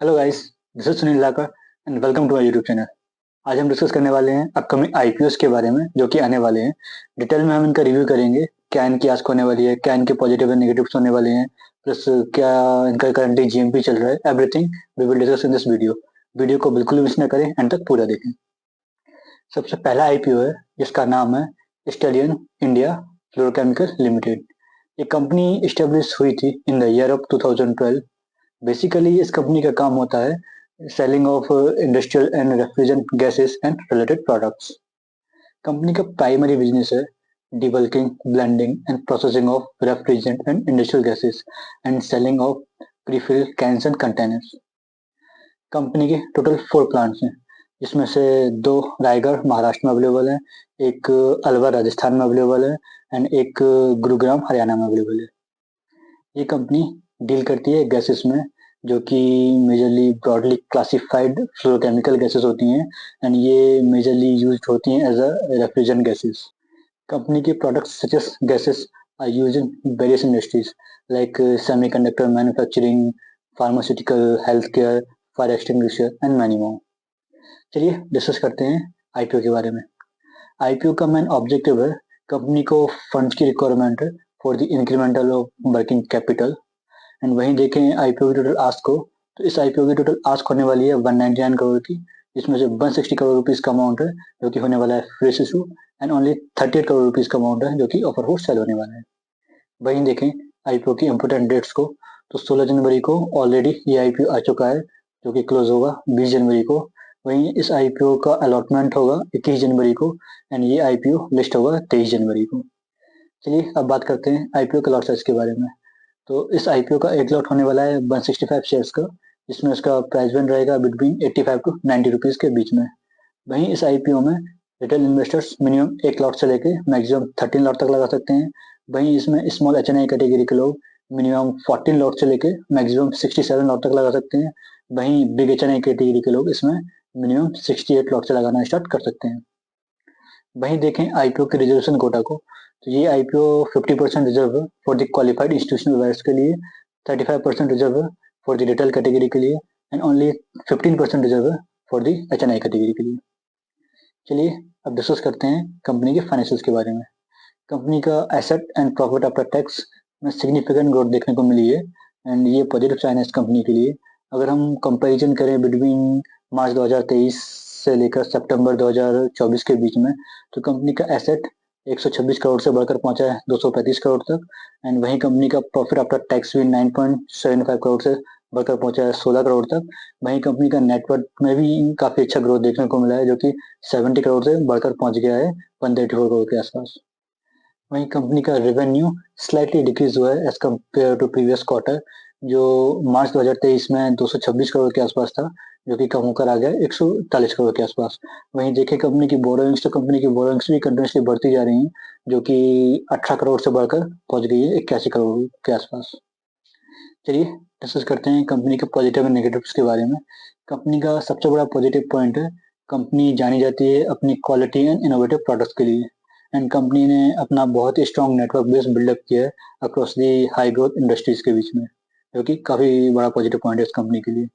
Hello guys, this is Sunil Lakar and welcome to my YouTube channel. आज हम discuss करने वाले हैं अपकमिंग आईपीओस के बारे में जो कि आने वाले हैं। डिटेल में हम इनका रिव्यू करेंगे, क्या इनकी आस्क होने वाली है, क्या इनके पॉजिटिव एंड नेगेटिव्स होने वाले हैं, प्लस क्या इनका करंटली जीएमपी चल रहा है। Everything we will discuss in this video. Video को बिल्कुल भी मिस ना करें, एंड तक पूरा देखें। सबसे पहला आईपीओ है जिसका नाम है स्टेलियन इंडिया फ्लोरोकेमिकल लिमिटेड। ये कंपनी स्टेब्लिश हुई थी in the year of 2012। Basically इस कंपनी का काम होता है selling of industrial and refrigerant gases and related products. Company का प्राइमरी बिजनेस है debulking, blending and processing of refrigerant and industrial gases and selling of prefill cans and containers. Company के total 4 plants हैं, जिसमें से 2 रायगढ़ महाराष्ट्र में available है, एक अलवर राजस्थान में अवेलेबल है एंड एक गुरुग्राम हरियाणा में अवेलेबल है। ये कंपनी डील करती है गैसेस में, जो कि majorly broadly classified fluorochemical gases होती हैं एंड ये मेजरली यूज्ड होती हैं as a refrigerant gases. Company के products such as gases are used in various industries like semiconductor manufacturing, pharmaceutical, health care, fire extinguisher and many more. चलिए discuss करते हैं IPO के बारे में। आईपीओ का मेन ऑब्जेक्टिव है कंपनी को फंड्स की रिक्वायरमेंट है for the incremental of working capital. And वहीं देखें आईपीओ की टोटल आस्क को, तो इस आईपीओ की टोटल आस्क होने वाली है 199 करोड़ की, जिसमें से 160 करोड़ रुपीस का अमाउंट है जो कि होने वाला है fresh issue and only 38 crore rupees का अमाउंट है जो कि ऑफर फॉर सेल होने वाला है। वहीं देखें आईपीओ की इंपोर्टेंट डेट्स को, तो 16 जनवरी को ऑलरेडी ये आईपीओ आ चुका है जो कि क्लोज होगा 20 जनवरी को। वहीं इस आईपीओ का अलॉटमेंट होगा 21 जनवरी को एंड ये आईपीओ लिस्ट होगा 23 जनवरी को। चलिए अब बात करते हैं आईपीओ के लॉट साइज के बारे में। तो इस आईपीओ का एक लॉट होने वाला है 165 शेयर्स का, जिसमें उसका प्राइस बैंड रहेगा बिटवीन 85 टू 90 रुपीज के बीच में। वहीं इस आईपीओ में रिटेल इन्वेस्टर्स मिनिमम एक लॉट से लेके मैक्सिमम 13 लॉट तक लगा सकते हैं। वहीं इसमें स्मॉल एचएनआई कैटेगरी के लोग मिनिमम 14 लॉट से लेके मैक्सिमम 67 लॉट तक लगा सकते हैं। वहीं बिग एचएनआई कैटेगरी के लोग इसमें मिनिमम 68 लॉट से लगाना स्टार्ट कर सकते हैं। वहीं देखें आईपीओ के रिजर्वेशन कोटा को, तो ये आईपीओ 50% रिजर्व है for the qualified institutional buyers के लिए, 35% रिजर्व है फॉर द रिटेल कैटेगरी के लिए एंड ओनली 15% रिजर्व है फॉर द एचएनआई कैटेगरी के लिए। चलिए अब डिस्कस करते हैं कंपनी के फाइनेंशियल्स के बारे में। कंपनी का asset and profit after tax में सिग्निफिकेंट ग्रोथ देखने को मिली है एंड ये पॉजिटिव साइन है इस कंपनी के लिए। अगर हम कंपैरिजन करें बिटवीन मार्च 2023 से लेकर सितंबर 2024 के बीच में, तो कंपनी का एसेट 126 करोड़ से बढ़कर पहुंचा है 235 करोड़ तक एंड वहीं कंपनी का प्रॉफिट आफ्टर टैक्स भी 9.75 करोड़ से बढ़कर पहुंचा है 16 करोड़ तक। वहीं कंपनी का नेटवर्थ में भी काफी अच्छा ग्रोथ देखने को मिला है जो कि 70 करोड़ से बढ़कर पहुंच गया है 134 करोड़ के आसपास। वहीं कंपनी का रेवेन्यू स्लाइटली डिक्रीज हुआ है as compare to previous quarter, जो मार्च 2023 में 226 करोड़ के आसपास था, जो कि कम होकर आ गया 140 करोड़ के आसपास। वहीं देखें कंपनी की बोरोइंग्स, तो कंपनी की बोरोइंग्स भी कंटिन्यूसली बढ़ती जा रही हैं, जो कि 18 करोड़ से बढ़कर पहुंच गई है 81 करोड़ के आसपास। चलिए डिस्कस करते हैं कंपनी के पॉजिटिव एंड नेगेटिव्स के बारे में। कंपनी का सबसे बड़ा पॉजिटिव पॉइंट है कंपनी जानी जाती है अपनी क्वालिटी एंड इनोवेटिव प्रोडक्ट्स के लिए एंड कंपनी ने अपना बहुत ही स्ट्रॉन्ग नेटवर्क बेस बिल्डअप किया है across the high growth industries के बीच में, जो कि काफी बड़ा पॉजिटिव पॉइंट है इस कंपनी के लिए।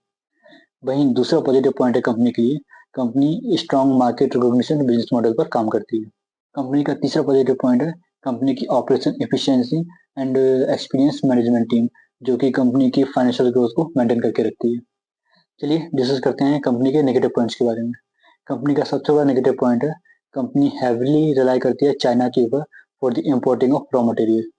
वहीं दूसरा पॉजिटिव पॉइंट है कंपनी के लिए, company strong market recognition business model पर काम करती है। कंपनी का तीसरा पॉजिटिव पॉइंट है कंपनी की operation efficiency and experience management team, जो कि कंपनी की फाइनेंशियल ग्रोथ को मेंटेन करके रखती है। चलिए डिस्कस करते हैं कंपनी के नेगेटिव पॉइंट्स के बारे में। कंपनी का सबसे बड़ा नेगेटिव पॉइंट है कंपनी हैविली रिलाई करती है चाइना के ऊपर for the importing of raw material.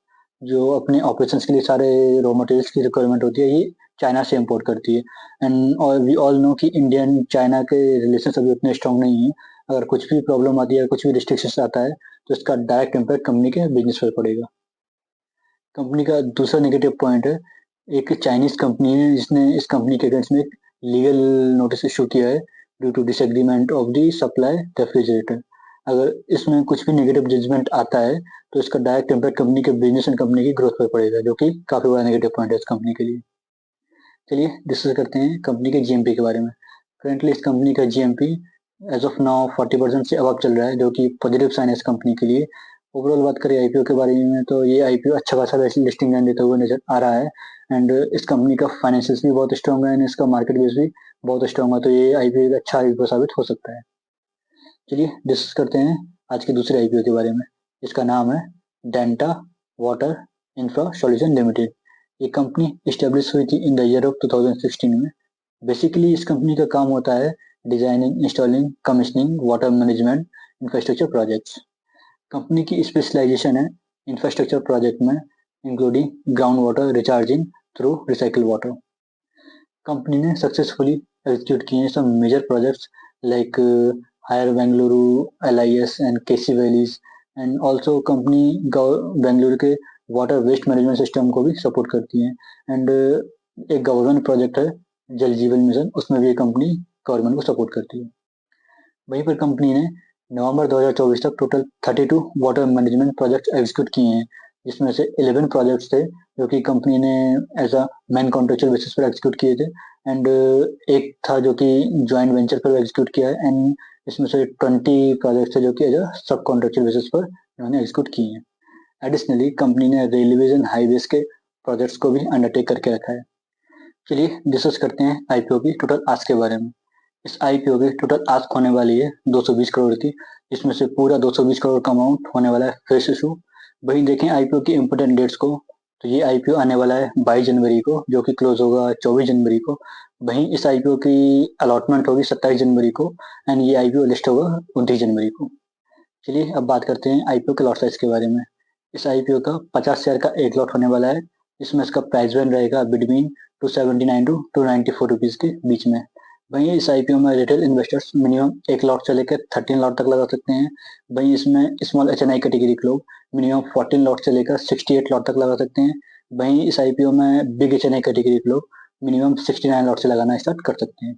जो अपने ऑपरेशंस के लिए सारे रॉ मटेरियल्स की रिक्वायरमेंट होती है ये चाइना से इम्पोर्ट करती है एंड वी ऑल नो कि इंडियन चाइना के रिलेशन अभी उतने स्ट्रॉन्ग नहीं है। अगर कुछ भी प्रॉब्लम आती है, कुछ भी रिस्ट्रिक्शन आता है, तो इसका डायरेक्ट इम्पैक्ट कंपनी के बिजनेस पर पड़ेगा। कंपनी का दूसरा नेगेटिव पॉइंट है एक चाइनीज कंपनी है जिसने इस कंपनी के अगेंस्ट में एक लीगल नोटिस इशू किया है due to disagreement of the supply refrigerator. अगर इसमें कुछ भी नेगेटिव जजमेंट आता है तो इसका डायरेक्ट इम्पैक्ट कंपनी के बिजनेस एंड कंपनी की ग्रोथ पर पड़ेगा, जो कि काफी बड़ा नेगेटिव पॉइंट है इस कंपनी के लिए। चलिए डिस्कस करते हैं कंपनी के जीएमपी के बारे में। करेंटली इस कंपनी का जीएमपी एज ऑफ नाउ 40% से अबव चल रहा है, जो कि पॉजिटिव साइन है इस कंपनी के लिए। ओवरऑल बात करें आईपीओ के बारे में तो ये आईपीओ अच्छा खासा लिस्टिंग लाइन देते हुए नजर आ रहा है। एंड इस कंपनी का फाइनेंशियल्स भी बहुत स्ट्रॉन्ग है एंड इसका मार्केट बेस भी बहुत स्ट्रॉन्ग है, तो ये आईपीओ एक अच्छा आईपीओ साबित हो सकता है। चलिए डिस्कस करते हैं आज के दूसरे आईपीओ के बारे में। इसका नाम है Denta water infra solution limited. ये कंपनी इस्टेब्लिश हुई थी इन द ईयर ऑफ 2016 में। बेसिकली इस कंपनी का काम होता है designing, installing, commissioning water management infrastructure projects. Company की स्पेशलाइजेशन है इंफ्रास्ट्रक्चर प्रोजेक्ट में, including ground water recharging through recycle water. Company ने सक्सेसफुली एग्जीक्यूट किए हैं some major projects like hire Bengaluru, LIS and KC valleys. And also company Bengaluru के water waste management system को भी support करती है। एंड एक गवर्नमेंट प्रोजेक्ट है जल जीवन मिशन, उसमें भी ये कंपनी गवर्नमेंट को सपोर्ट करती है। वहीं पर कंपनी ने नवंबर 2024 तक total 32 water management project execute किए हैं, जिसमें से 11 प्रोजेक्ट्स थे जो कि कंपनी ने as a main contractual basis पर एग्जीक्यूट किए थे। एंड एक था जो कि ज्वाइंट वेंचर पर एग्जीक्यूट किया है। एंड इसमें से 20 प्रोजेक्ट्स थे जो कि एज अ सब कॉन्ट्रेक्चुअल बेसिस पर उन्होंने एग्जीक्यूट किए हैं। एडिशनली कंपनी ने रेलवेज एंड हाईवेज के प्रोजेक्ट्स को भी अंडरटेक करके रखा है। चलिए डिस्कस करते हैं आईपीओ की टोटल आस्क के बारे में। इस आईपीओ की टोटल आस्क होने वाली है 220 करोड़ की, जिसमें से पूरा 220 करोड़ का अमाउंट होने वाला है फ्रेश इशू। वहीं देखें आईपीओ की इंपोर्टेंट डेट्स को, तो ये आईपीओ आने वाला है 22 जनवरी को, जो कि क्लोज होगा 24 जनवरी को। वहीं इस आईपीओ की अलॉटमेंट होगी 27 जनवरी को एंड ये आईपीओ लिस्ट होगा 29 जनवरी को। चलिए अब बात करते हैं आईपीओ के लॉट साइज के बारे में। इस आईपीओ का 50 शेयर का एक लॉट होने वाला है। इसमें इसका प्राइस बैंड रहेगा बिटवीन 279 टू 294 रुपीज के बीच में। वहीं इस आईपीओ में रिटेल इन्वेस्टर्स मिनिमम एक लॉट से लेकर 13 लॉट तक लगा सकते हैं। वहीं इसमें स्मॉल HNI कैटेगरी के लोग मिनिमम 14 लॉट से लेकर 68 लॉट तक लगा सकते हैं। वहीं इस आईपीओ में बिग HNI कैटेगरी के लोग मिनिमम 69 लॉट से लगाना स्टार्ट कर सकते हैं।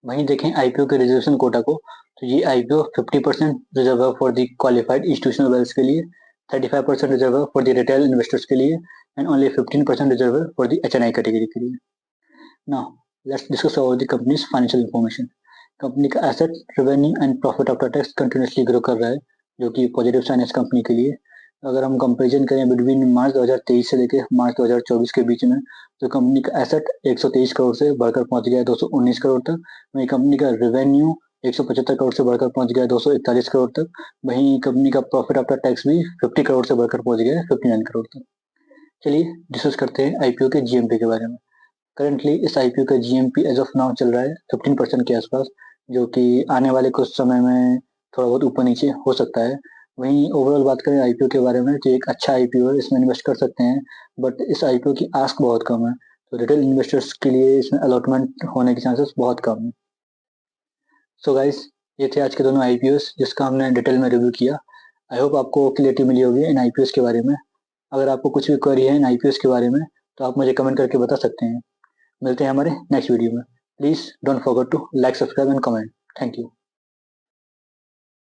वहीं देखें आईपीओ के रिजर्वेशन कोटा को, तो ये आईपीओ 50% रिजर्व है for the qualified institutional wells के लिए, 35% रिजर्व है फॉर द रिटेल इन्वेस्टर्स के लिए एंड ओनली 15% रिजर्व है फॉर द HNI कैटेगरी के लिए। Now let's discuss about the company's financial information. Company का asset, revenue and profit after tax continuously grow कर रहा है, जो कि पॉजिटिव साइन है इस कंपनी के लिए। अगर हम कंपेरिजन करें बिटवीन मार्च 2023 से लेकर मार्च 2024 के बीच में, तो कंपनी का एसेट 123 करोड़ से बढ़कर पहुंच गया है 219 करोड़ तक। वहीं कंपनी का रेवेन्यू 175 करोड़ से बढ़कर पहुंच गया है 241 करोड़ तक। वहीं कंपनी का प्रॉफिट आफ्टर टैक्स भी 50 करोड़ से बढ़कर पहुंच गया है 59 करोड़ तक। चलिए डिस्कस करते हैं आईपीओ के जीएमपी के बारे में। करंटली इस आईपीओ का जीएमपी एज ऑफ नाउ चल रहा है 15% के आसपास, जो कि आने वाले कुछ समय में थोड़ा बहुत ऊपर नीचे हो सकता है। वहीं ओवरऑल बात करें आईपीओ के बारे में तो एक अच्छा आईपीओ है, इसमें इन्वेस्ट कर सकते हैं। बट इस आईपीओ की आस्क बहुत कम है, तो रिटेल इन्वेस्टर्स के लिए इसमें अलॉटमेंट होने के चांसेस बहुत कम है। सो गाइस, ये थे आज के दोनों आईपीओस जिसका हमने डिटेल में रिव्यू किया। आई होप आपको क्लियरिटी मिली होगी इन आईपीओस के बारे में। अगर आपको कुछ भी क्वेरी है इन आईपीओस के बारे में तो आप मुझे कमेंट करके बता सकते हैं। मिलते हैं हमारे नेक्स्ट वीडियो में। Please don't forget to like, subscribe and comment. Thank you.